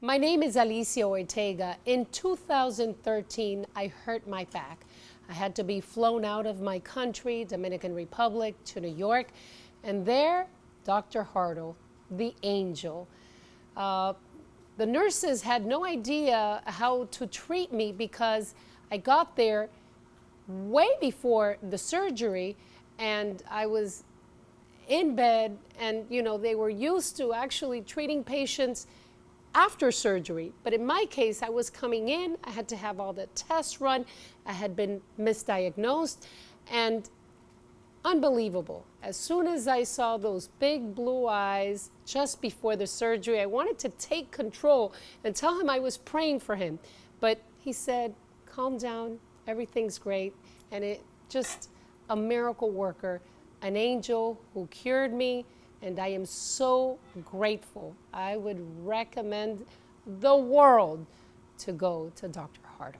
My name is Alicia Ortega. In 2013, I hurt my back. I had to be flown out of my country, Dominican Republic, to New York, and there, Dr. Hartl, the angel. The nurses had no idea how to treat me because I got there way before the surgery, and I was in bed, and they were used to actually treating patients after surgery. But in my case, I was coming in, I had to have all the tests run, I had been misdiagnosed, and unbelievable. As soon as I saw those big blue eyes just before the surgery, I wanted to take control and tell him I was praying for him. But he said, calm down, everything's great. And it just a miracle worker, an angel who cured me, and I am so grateful. I would recommend the world to go to Dr. Hartl.